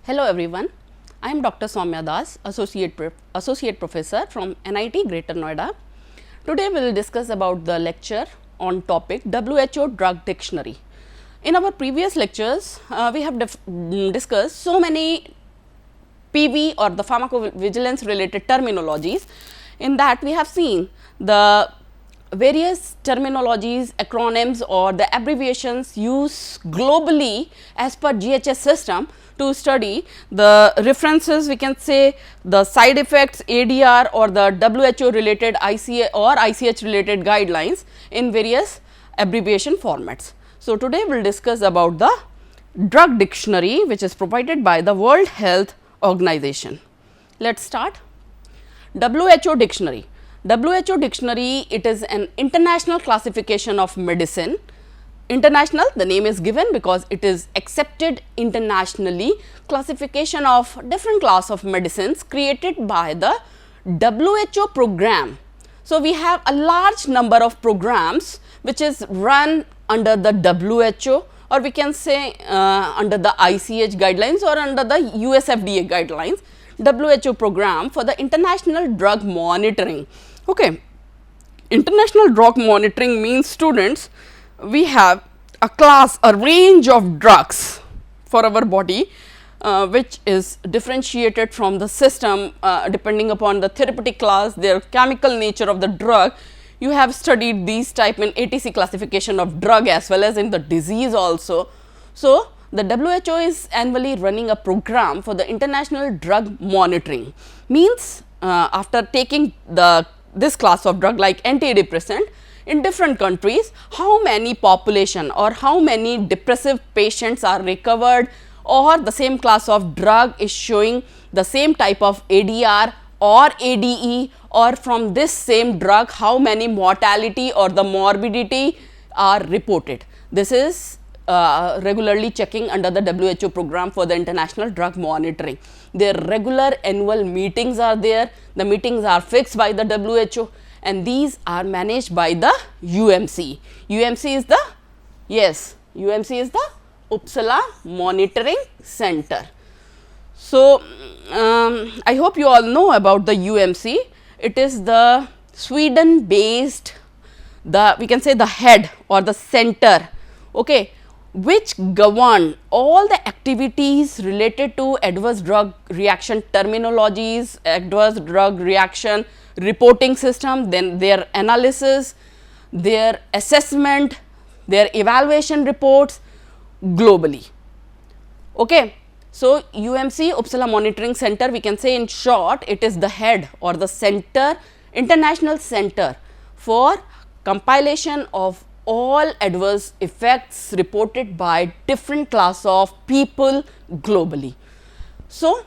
Hello everyone, I am Dr. Soumya Das, Associate Professor from NIT Greater Noida. Today we will discuss about the lecture on topic WHO Drug Dictionary. In our previous lectures, we have discussed so many PV or the pharmacovigilance related terminologies. In that we have seen the various terminologies, acronyms or the abbreviations used globally as per GHS system to study the references, we can say the side effects, ADR or the WHO related ICA or ICH related guidelines in various abbreviation formats. So, today we will discuss about the drug dictionary which is provided by the World Health Organization. Let us start. WHO dictionary. WHO dictionary, it is an international classification of medicine. International, the name is given because it is accepted internationally, classification of different class of medicines created by the WHO program. So, we have a large number of programs which is run under the WHO, or we can say under the ICH guidelines or under the US FDA guidelines, WHO program for the international drug monitoring. Okay. International drug monitoring means, students, we have a class, a range of drugs for our body which is differentiated from the system depending upon the therapeutic class, their chemical nature of the drug. You have studied these type in ATC classification of drug as well as in the disease also. So, the WHO is annually running a program for the international drug monitoring, means after taking this class of drug like antidepressant in different countries, how many population or how many depressive patients are recovered, or the same class of drug is showing the same type of ADR or ADE, or from this same drug how many mortality or the morbidity are reported. This is regularly checking under the WHO program for the international drug monitoring. Their regular annual meetings are there, the meetings are fixed by the WHO and these are managed by the UMC. UMC is the, yes, UMC is the Uppsala Monitoring Center. So, I hope you all know about the UMC. It is the Sweden based, we can say the head or the center, okay, which govern all the activities related to adverse drug reaction terminologies, adverse drug reaction reporting system, then their analysis, their assessment, their evaluation reports globally. Okay. So, UMC Uppsala Monitoring Center, we can say in short, it is the head or the center, international center for compilation of all adverse effects reported by different class of people globally. So,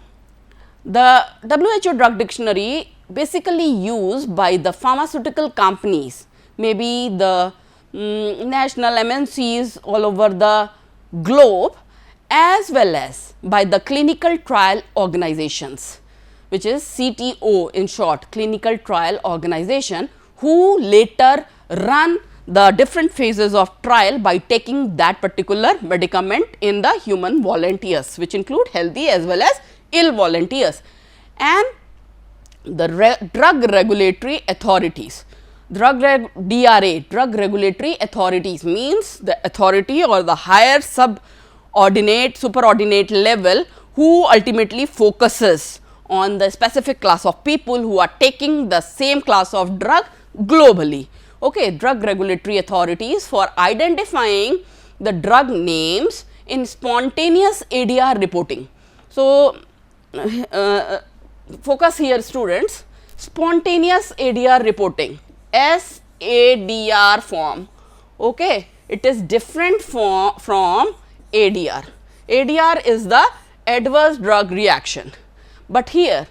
the WHO drug dictionary basically used by the pharmaceutical companies, maybe the national MNCs all over the globe, as well as by the clinical trial organizations, which is CTO in short, clinical trial organization, who later run the different phases of trial by taking that particular medicament in the human volunteers, which include healthy as well as ill volunteers, and the drug regulatory authorities. DRA, drug regulatory authorities, means the authority or the higher superordinate level who ultimately focuses on the specific class of people who are taking the same class of drug globally. Okay, drug regulatory authorities for identifying the drug names in spontaneous ADR reporting. So, focus here students, spontaneous ADR reporting, SADR form, okay, it is different from ADR. ADR is the adverse drug reaction, but here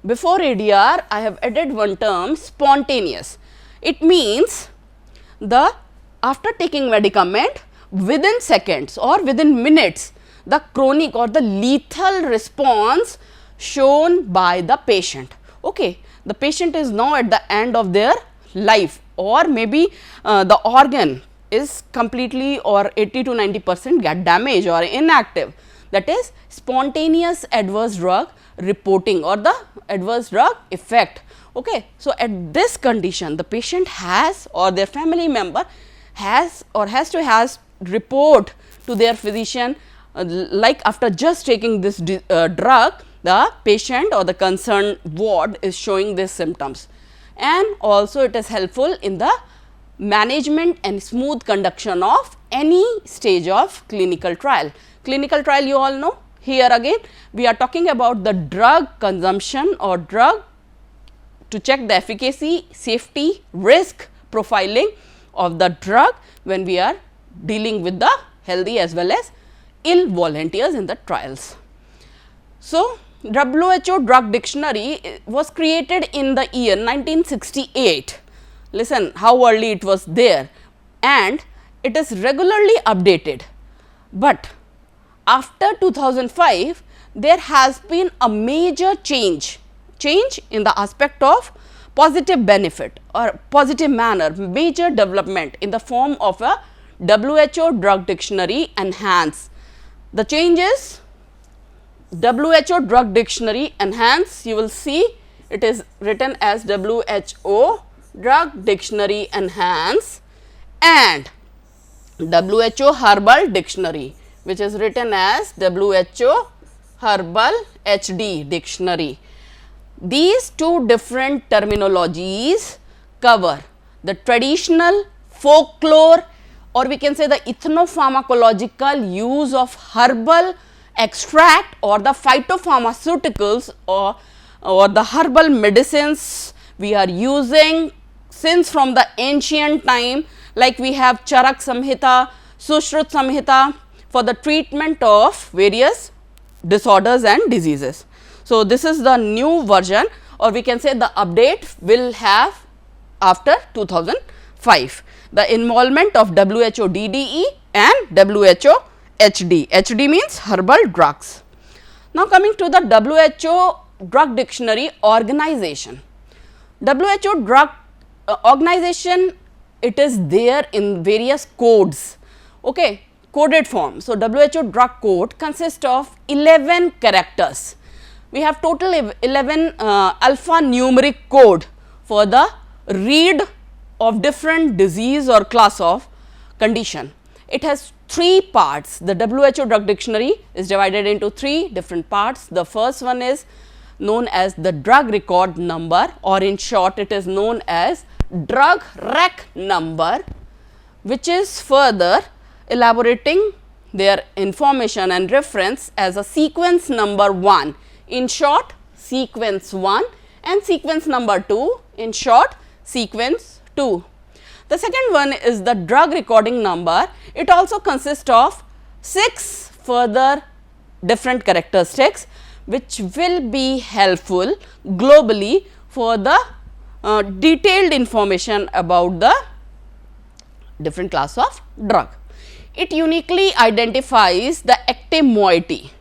before ADR I have added one term, spontaneous. It means the after taking medicament within seconds or within minutes, the chronic or the lethal response shown by the patient. Okay, the patient is now at the end of their life, or maybe the organ is completely or 80 to 90% get damaged or inactive. that is spontaneous adverse drug reporting or the adverse drug effect. Okay. So, at this condition the patient has or their family member has report to their physician like after just taking this drug, the patient or the concerned ward is showing these symptoms, and also it is helpful in the management and smooth conduction of any stage of clinical trial. Clinical trial you all know, here again we are talking about the drug consumption or drug to check the efficacy, safety, risk profiling of the drug when we are dealing with the healthy as well as ill volunteers in the trials. So, WHO drug dictionary was created in the year 1968. Listen how early it was there, and it is regularly updated, but after 2005 there has been a major change in the aspect of positive benefit or positive manner, major development in the form of a WHO drug dictionary enhanced. The change is WHO drug dictionary enhanced, you will see it is written as WHO drug dictionary enhanced and WHO herbal dictionary, which is written as WHO herbal HD dictionary. These two different terminologies cover the traditional folklore or we can say the ethnopharmacological use of herbal extract or the phytopharmaceuticals or the herbal medicines we are using since from the ancient time, like we have Charak Samhita, Sushrut Samhita for the treatment of various disorders and diseases. So, this is the new version or we can say the update will have after 2005. The involvement of WHO DDE and WHO HD. HD means herbal drugs. Now, coming to the WHO drug dictionary organization. WHO drug organization, it is there in various codes, okay, coded form. So, WHO drug code consists of 11 characters. We have total 11 alphanumeric code for the read of different disease or class of condition. It has 3 parts. The WHO drug dictionary is divided into 3 different parts. The first one is known as the drug record number, or in short it is known as drug rec number, which is further elaborating their information and reference as a sequence number 1, in short sequence 1, and sequence number 2, in short sequence 2. The second one is the drug recording number. It also consists of 6 further different characteristics which will be helpful globally for the detailed information about the different class of drug. It uniquely identifies the active moiety.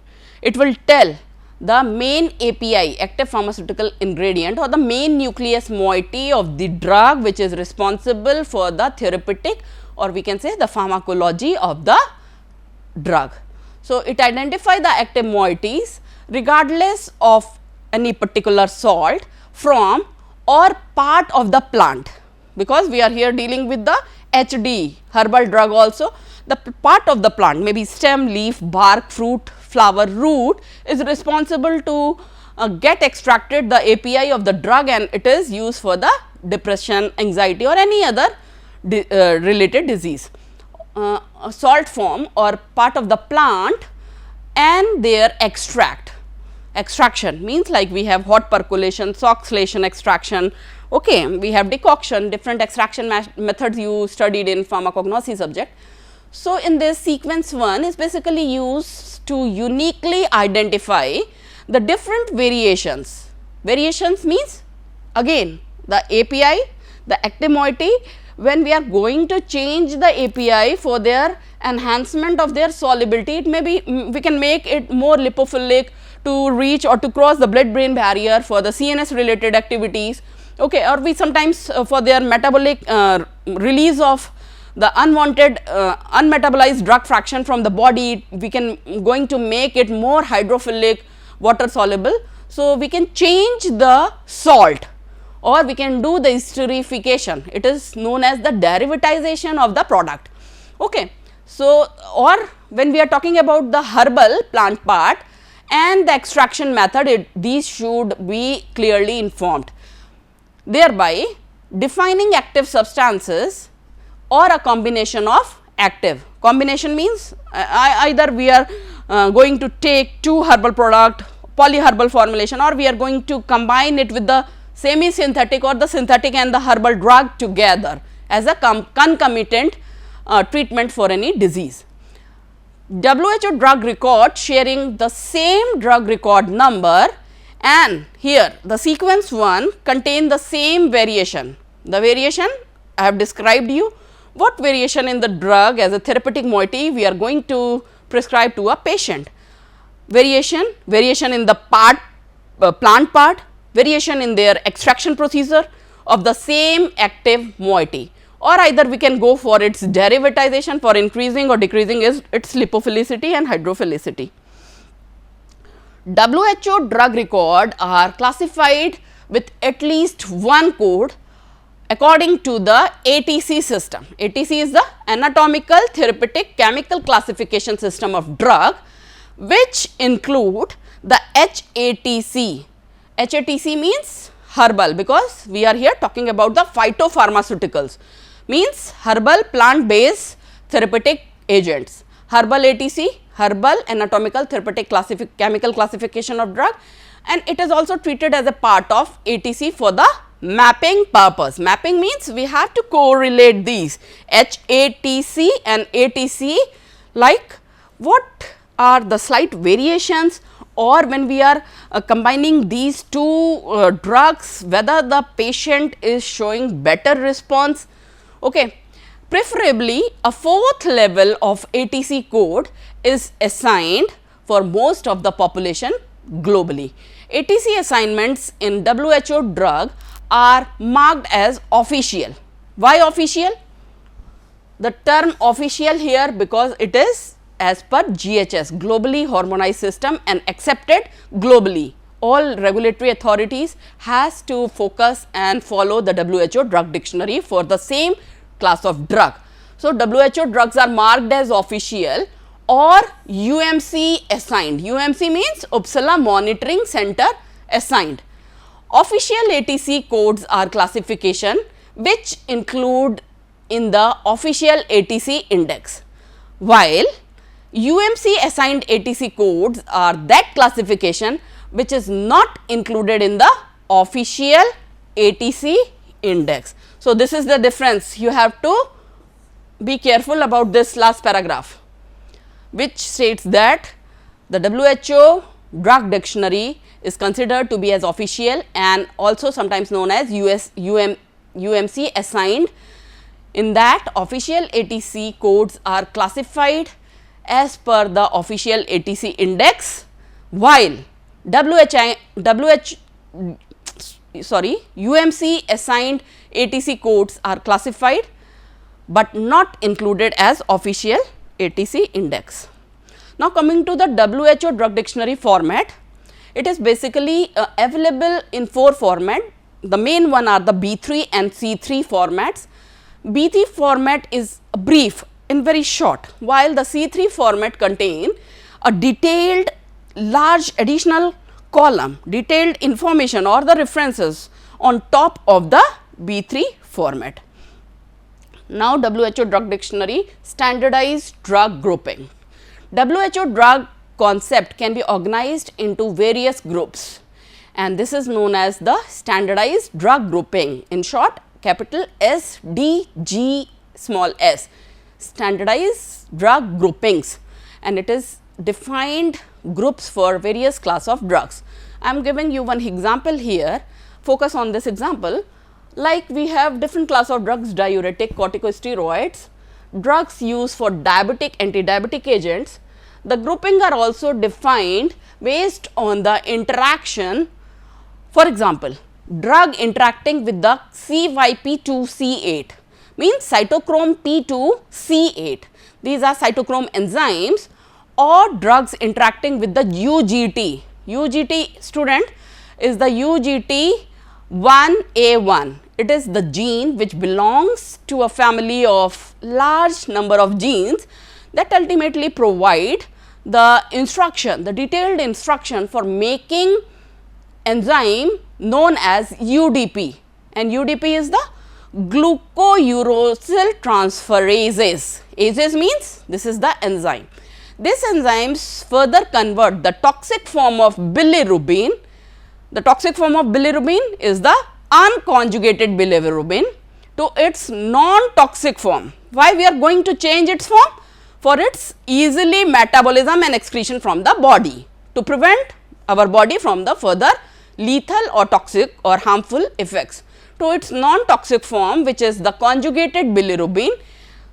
It will tell the main API, active pharmaceutical ingredient, or the main nucleus moiety of the drug which is responsible for the therapeutic or we can say the pharmacology of the drug. So, it identifies the active moieties regardless of any particular salt from or part of the plant, because we are here dealing with the HD herbal drug also. The part of the plant, maybe stem, leaf, bark, fruit, flower, root, is responsible to get extracted the API of the drug, and it is used for the depression, anxiety or any other related disease. A salt form or part of the plant and their extraction means like we have hot percolation, oxidation extraction, okay. We have decoction, different extraction methods you studied in pharmacognosy subject. So, in this sequence 1 is basically used to uniquely identify the different variations. Variations means again the API, the active moiety, when we are going to change the API for their enhancement of their solubility, it may be we can make it more lipophilic to reach or to cross the blood brain barrier for the CNS related activities, okay, or we sometimes for their metabolic release of the unwanted unmetabolized drug fraction from the body, we can going to make it more hydrophilic, water soluble. So, we can change the salt or we can do the esterification, it is known as the derivatization of the product. Okay. So, or when we are talking about the herbal plant part and the extraction method, these should be clearly informed, thereby defining active substances or a combination of active. Combination means either we are going to take two herbal product, polyherbal formulation, or we are going to combine it with the semi synthetic or the synthetic and the herbal drug together as a concomitant treatment for any disease. WHO drug record sharing the same drug record number, and here the sequence 1 contain the same variation. The variation I have described you, what variation in the drug as a therapeutic moiety we are going to prescribe to a patient. Variation in the plant part, variation in their extraction procedure of the same active moiety, or either we can go for its derivatization for increasing or decreasing its lipophilicity and hydrophilicity. WHO drug record are classified with at least one code according to the ATC system. ATC is the anatomical therapeutic chemical classification system of drug, which include the HATC. HATC means herbal, because we are here talking about the phytopharmaceuticals, means herbal plant based therapeutic agents. Herbal ATC, herbal anatomical therapeutic chemical classification of drug, and it is also treated as a part of ATC for the mapping purpose. Mapping means we have to correlate these HATC and ATC, like what are the slight variations, or when we are combining these two drugs, whether the patient is showing better response. Okay. Preferably a fourth level of ATC code is assigned for most of the population globally. ATC assignments in WHO drug are marked as official. Why official? The term official here because it is as per GHS, globally harmonized system, and accepted globally. All regulatory authorities has to focus and follow the WHO drug dictionary for the same class of drug. So, WHO drugs are marked as official or UMC assigned. UMC means Uppsala Monitoring Center assigned. Official ATC codes are classification which include in the official ATC index, while UMC assigned ATC codes are that classification which is not included in the official ATC index. So, this is the difference. You have to be careful about this last paragraph, which states that the WHO drug dictionary is considered to be as official and also sometimes known as UMC assigned. In that, official ATC codes are classified as per the official ATC index, while UMC assigned ATC codes are classified but not included as official ATC index. Now, coming to the WHO drug dictionary format, it is basically available in 4 format. The main one are the B3 and C3 formats. B3 format is brief and very short, while the C3 format contain a detailed large additional column, detailed information or the references on top of the B3 format. Now, WHO drug dictionary standardized drug grouping. WHO drug concept can be organized into various groups, and this is known as the standardized drug grouping, in short capital SDG small s, standardized drug groupings, and it is defined groups for various class of drugs. I am giving you one example here, focus on this example. Like we have different class of drugs, diuretic, corticosteroids, drugs used for diabetic, anti-diabetic agents. The grouping are also defined based on the interaction. For example, drug interacting with the CYP2C8 means cytochrome P2C8. These are cytochrome enzymes or drugs interacting with the UGT. UGT, student, is the UGT1A1. It is the gene which belongs to a family of large number of genes that ultimately provide the instruction, the detailed instruction for making enzyme known as UDP, and UDP is the glucouracil transferases. Ases means this is the enzyme. These enzymes further convert the toxic form of bilirubin. The toxic form of bilirubin is the unconjugated bilirubin to its non-toxic form. Why we are going to change its form? For its easily metabolism and excretion from the body, to prevent our body from the further lethal or toxic or harmful effects, to its non-toxic form, which is the conjugated bilirubin,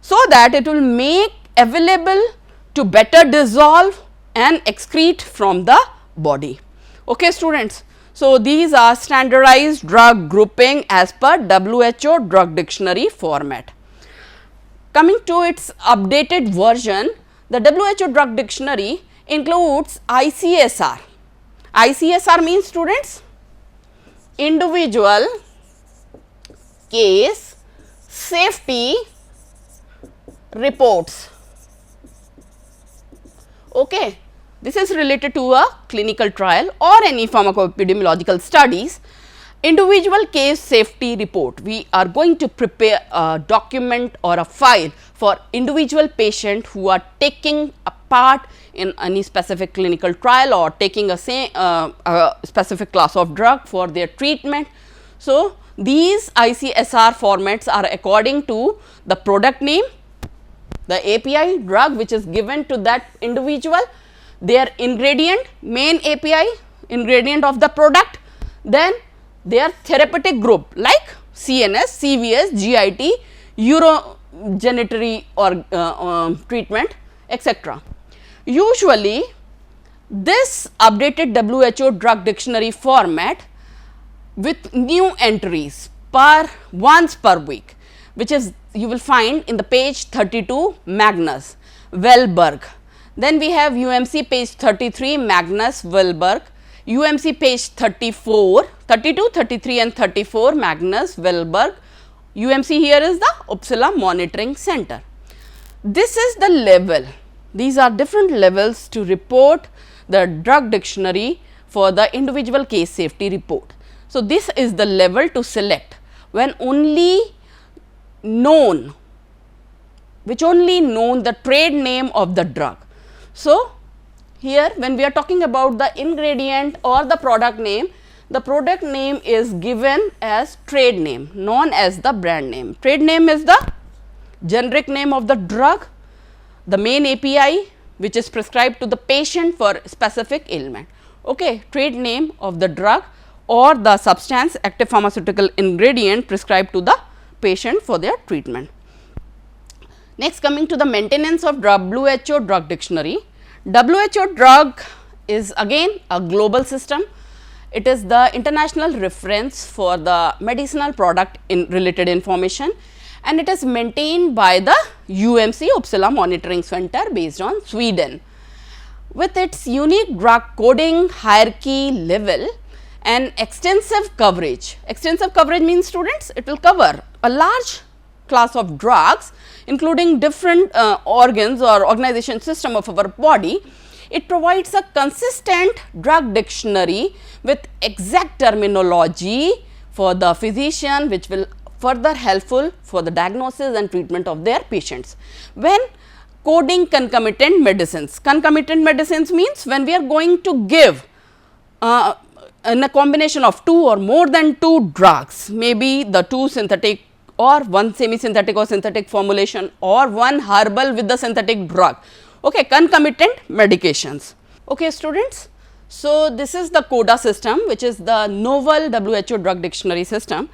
so that it will make available to better dissolve and excrete from the body. Okay, students. So, these are standardized drug grouping as per WHO drug dictionary format. Coming to its updated version, the WHO drug dictionary includes ICSR. ICSR means, students, individual case safety reports. Okay. This is related to a clinical trial or any pharmacoepidemiological studies. Individual case safety report. We are going to prepare a document or a file for individual patient who are taking a part in any specific clinical trial or taking a specific class of drug for their treatment. So, these ICSR formats are according to the product name, the API drug which is given to that individual, their ingredient, main API ingredient of the product, then their therapeutic group like CNS, CVS, GIT, urogenitary or treatment, etc. Usually, this updated WHO drug dictionary format with new entries once per week, which is you will find in the page 32 Magnus, Wellberg. Then we have UMC page 33 Magnus, Wellberg, UMC page 34, 32, 33 and 34 Magnus, Wellberg. UMC here is the Uppsala Monitoring Center. This is the level. These are different levels to report the drug dictionary for the individual case safety report. So, this is the level to select when only known, the trade name of the drug. So, here when we are talking about the ingredient or the product name is given as trade name, known as the brand name. Trade name is the generic name of the drug, the main API which is prescribed to the patient for specific ailment. Okay, trade name of the drug or the substance, active pharmaceutical ingredient prescribed to the patient for their treatment. Next, coming to the maintenance of WHO drug dictionary. WHO drug is again a global system. It is the international reference for the medicinal product related information, and it is maintained by the UMC, Uppsala Monitoring Center, based on Sweden. With its unique drug coding hierarchy level and extensive coverage means, students, it will cover a large class of drugs including different organs or organization system of our body. It provides a consistent drug dictionary with exact terminology for the physician, which will further helpful for the diagnosis and treatment of their patients. When coding concomitant medicines means when we are going to give in a combination of two or more than two drugs, maybe the two synthetic or one semi-synthetic or synthetic formulation or one herbal with the synthetic drug. Okay, concomitant medications. Okay, students. So, this is the CODA system, which is the novel WHO drug dictionary system.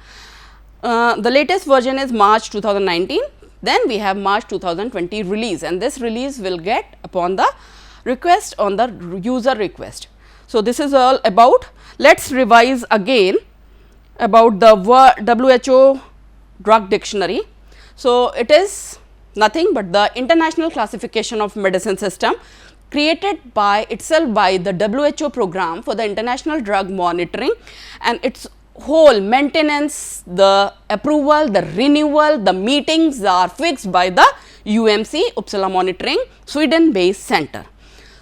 The latest version is March 2019, then we have March 2020 release, and this release will get upon the request on the user request. So, this is all about. Let us revise again about the WHO drug dictionary. So, it is nothing but the International Classification of Medicine System created by itself by the WHO program for the international drug monitoring, and its whole maintenance, the approval, the renewal, the meetings are fixed by the UMC Uppsala Monitoring Sweden based center.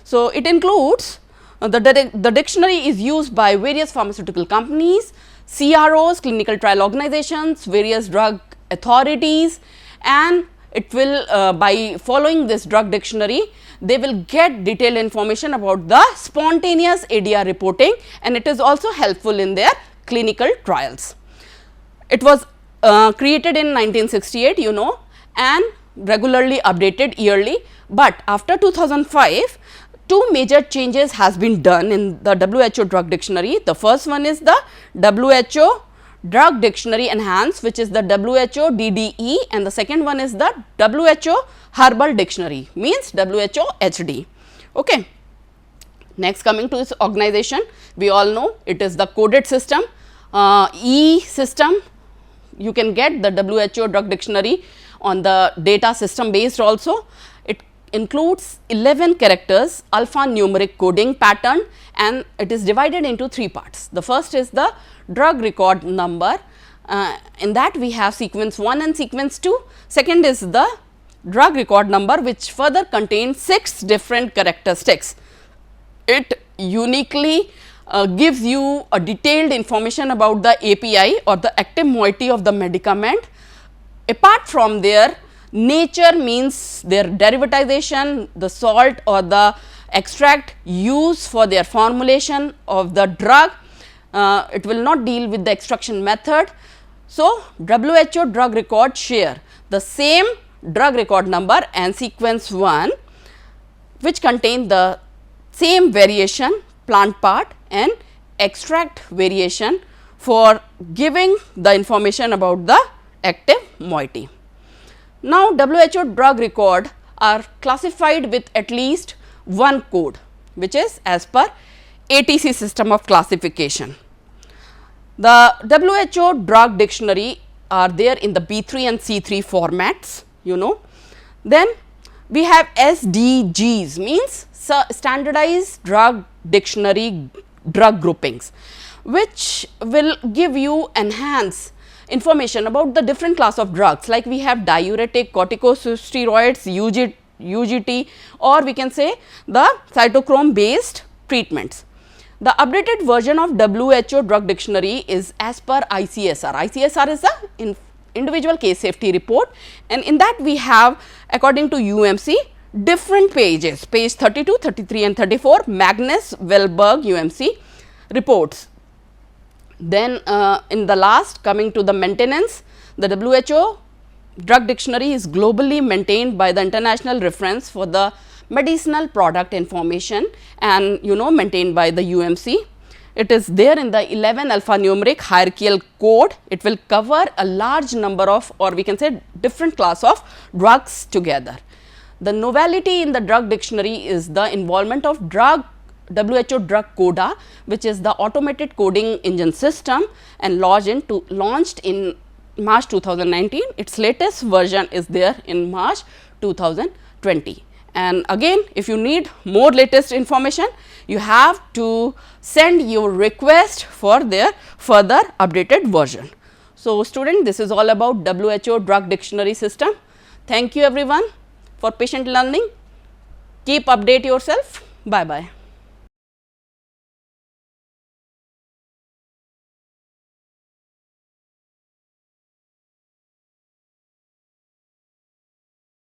So, it includes the dictionary is used by various pharmaceutical companies, CROs, clinical trial organizations, various drug authorities, and it will by following this drug dictionary, they will get detailed information about the spontaneous ADR reporting, and it is also helpful in their clinical trials. It was created in 1968, you know, and regularly updated yearly, but after 2005, two major changes has been done in the WHO drug dictionary. The first one is the WHO Drug Dictionary Enhanced, which is the WHO DDE, and the second one is the WHO Herbal Dictionary, means WHO HD. Okay. Next, coming to this organization, we all know it is the coded system, E system. You can get the WHO drug dictionary on the data system based also. It includes 11 characters alphanumeric coding pattern, and it is divided into 3 parts. The first is the drug record number, in that we have sequence 1 and sequence 2. Second is the drug record number, which further contains 6 different characteristics. It uniquely gives you a detailed information about the API or the active moiety of the medicament. Apart from their nature, means their derivatization, the salt or the extract used for their formulation of the drug, it will not deal with the extraction method. So, WHO drug record share the same drug record number and sequence 1, which contain the same variation, plant part and extract variation for giving the information about the active moiety. Now, WHO drug record are classified with at least one code, which is as per ATC system of classification. The WHO drug dictionary are there in the B3 and C3 formats, you know. Then we have SDGs, means standardized drug dictionary drug groupings, which will give you enhance information about the different class of drugs, like we have diuretic, corticosteroids, UGT, or we can say the cytochrome based treatments. The updated version of WHO drug dictionary is as per ICSR. ICSR is the individual case safety report, and in that we have, according to UMC, different pages, page 32, 33 and 34, Magnus Wellberg UMC reports. Then in the last, coming to the maintenance, the WHO drug dictionary is globally maintained by the international reference for the medicinal product information, and you know, maintained by the UMC. It is there in the 11 alphanumeric hierarchical code. It will cover a large number of, or we can say different class of drugs together. The novelty in the drug dictionary is the involvement of WHO drug coda, which is the automated coding engine system, and launched in March 2019. Its latest version is there in March 2020. And again, if you need more latest information, you have to send your request for their further updated version. So, student, this is all about WHO drug dictionary system. Thank you everyone for patient learning. Keep update yourself. Bye bye.